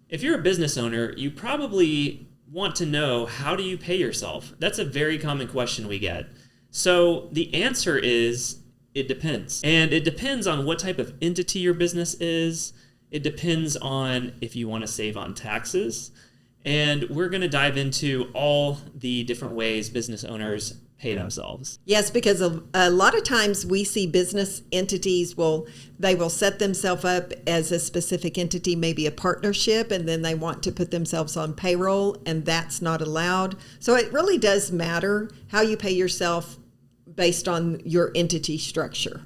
If you're a business owner, you probably want to know, how do you pay yourself? That's a very common question we get. So the answer is, it depends. And it depends on what type of entity your business is. It depends on if you want to save on taxes. And we're going to dive into all the different ways business owners pay themselves. Yes, because a lot of times we see business entities they will set themselves up as a specific entity, maybe a partnership, and then they want to put themselves on payroll, and that's not allowed. So it really does matter how you pay yourself based on your entity structure.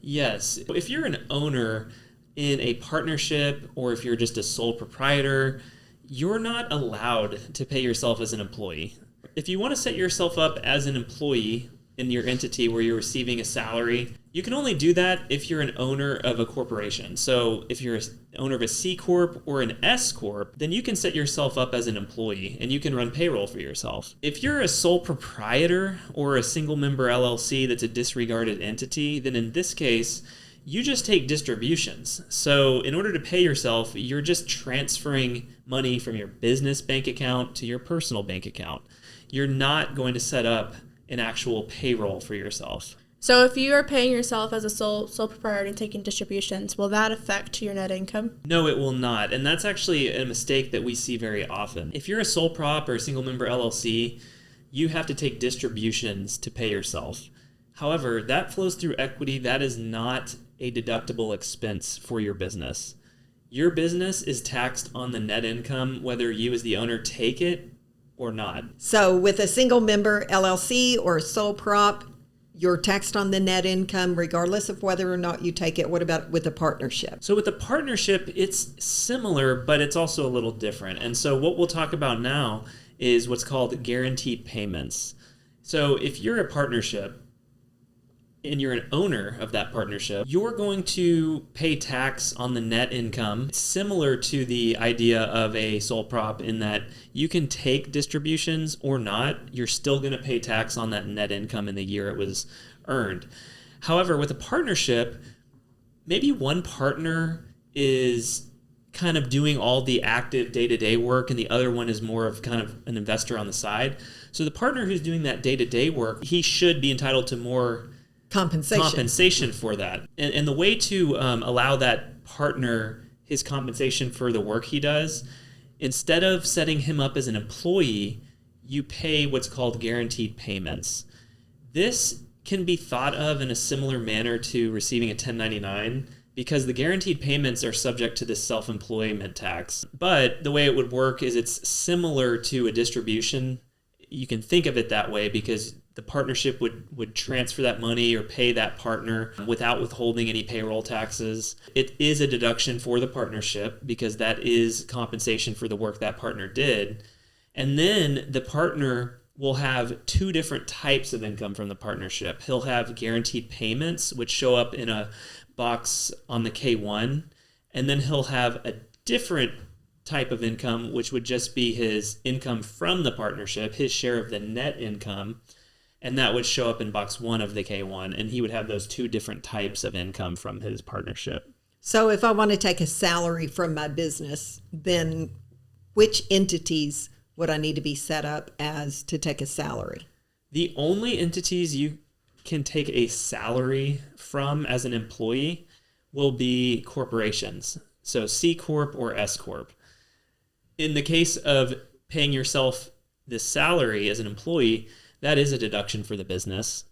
Yes. If you're an owner in a partnership, or if you're just a sole proprietor, you're not allowed to pay yourself as an employee. If you want to set yourself up as an employee in your entity where you're receiving a salary, you can only do that if you're an owner of a corporation. So if you're an owner of a C Corp or an S Corp, then you can set yourself up as an employee and you can run payroll for yourself. If you're a sole proprietor or a single member LLC that's a disregarded entity, then in this case, you just take distributions. So in order to pay yourself, you're just transferring money from your business bank account to your personal bank account. You're not going to set up an actual payroll for yourself. So if you are paying yourself as a sole proprietor and taking distributions, will that affect your net income? No, it will not. And that's actually a mistake that we see very often. If you're a sole prop or a single member LLC, you have to take distributions to pay yourself. However, that flows through equity. That is not a deductible expense for your business. Your business is taxed on the net income, whether you as the owner take it or not. So with a single member LLC or a sole prop, you're taxed on the net income regardless of whether or not you take it. What about with a partnership? So with a partnership, it's similar, but it's also a little different. And so what we'll talk about now is what's called guaranteed payments. So if you're a partnership, and you're an owner of that partnership, you're going to pay tax on the net income. It's similar to the idea of a sole prop in that you can take distributions or not. You're still going to pay tax on that net income in the year it was earned. However, with a partnership, maybe one partner is kind of doing all the active day-to-day work and the other one is more of kind of an investor on the side. So the partner who's doing that day-to-day work, he should be entitled to more compensation for that. And the way to allow that partner his compensation for the work he does, instead of setting him up as an employee, you pay what's called guaranteed payments. This can be thought of in a similar manner to receiving a 1099 because the guaranteed payments are subject to this self-employment tax. But the way it would work is it's similar to a distribution. You can think of it that way because the partnership would transfer that money or pay that partner without withholding any payroll taxes. It is a deduction for the partnership because that is compensation for the work that partner did. And then the partner will have two different types of income from the partnership. He'll have guaranteed payments, which show up in a box on the K-1, and then he'll have a different type of income, which would just be his income from the partnership, his share of the net income, and that would show up in box 1 of the K-1, and he would have those two different types of income from his partnership. So if I want to take a salary from my business, then which entities would I need to be set up as to take a salary? The only entities you can take a salary from as an employee will be corporations, so C Corp or S Corp. In the case of paying yourself this salary as an employee, that is a deduction for the business.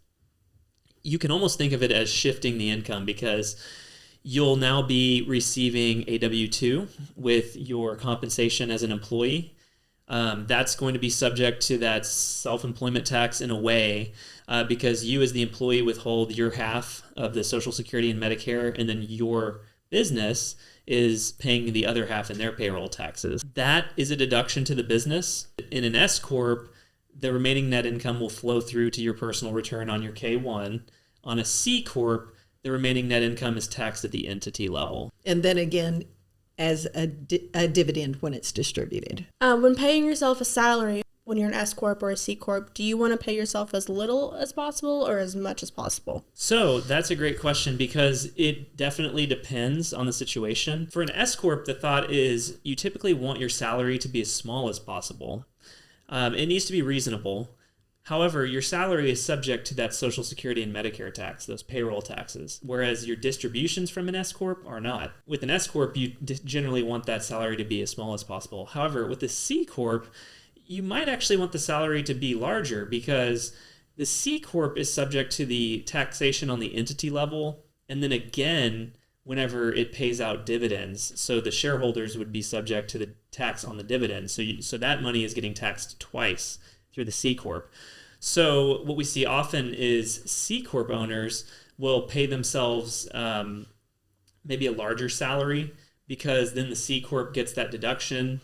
You can almost think of it as shifting the income because you'll now be receiving a W-2 with your compensation as an employee. That's going to be subject to that self-employment tax in a way because you as the employee withhold your half of the Social Security and Medicare, and then your business is paying the other half in their payroll taxes. That is a deduction to the business. In an S Corp, the remaining net income will flow through to your personal return on your K-1. On a C Corp, the remaining net income is taxed at the entity level. And then again, as a dividend when it's distributed. When paying yourself a salary, when you're an S Corp or a C Corp, do you want to pay yourself as little as possible or as much as possible? So that's a great question because it definitely depends on the situation. For an S Corp, the thought is you typically want your salary to be as small as possible. It needs to be reasonable. However, your salary is subject to that Social Security and Medicare tax, those payroll taxes, whereas your distributions from an S Corp are not. With an S Corp, you generally want that salary to be as small as possible. However, with a C Corp, you might actually want the salary to be larger because the C Corp is subject to the taxation on the entity level, and then again, whenever it pays out dividends. So the shareholders would be subject to the tax on the dividends. So that money is getting taxed twice through the C Corp. So what we see often is C Corp owners will pay themselves maybe a larger salary because then the C Corp gets that deduction.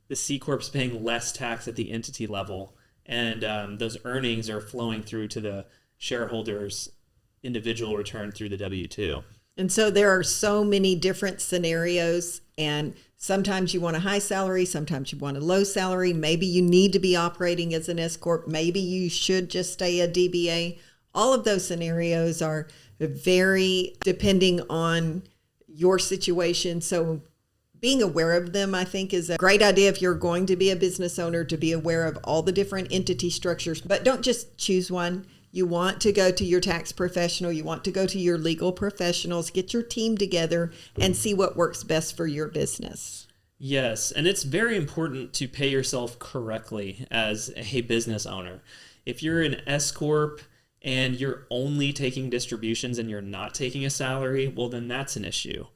The C Corp's paying less tax at the entity level, and those earnings are flowing through to the shareholders' individual return through the W-2. And so there are so many different scenarios, and sometimes you want a high salary, sometimes you want a low salary. Maybe you need to be operating as an S Corp. Maybe you should just stay a DBA. All of those scenarios are very depending on your situation. So being aware of them, I think, is a great idea if you're going to be a business owner, to be aware of all the different entity structures. But don't just choose one. You want to go to your tax professional. You want to go to your legal professionals, get your team together and see what works best for your business. Yes, and it's very important to pay yourself correctly as a business owner. If you're an S Corp and you're only taking distributions and you're not taking a salary, well, then that's an issue.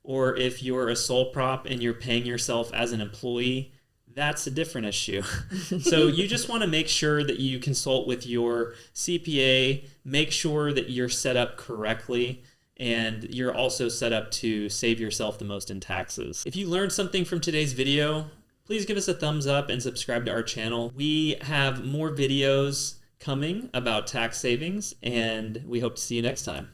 Or if you're a sole prop and you're paying yourself as an employee, that's a different issue. So you just want to make sure that you consult with your CPA, make sure that you're set up correctly, and you're also set up to save yourself the most in taxes. If you learned something from today's video, please give us a thumbs up and subscribe to our channel. We have more videos coming about tax savings, and we hope to see you next time.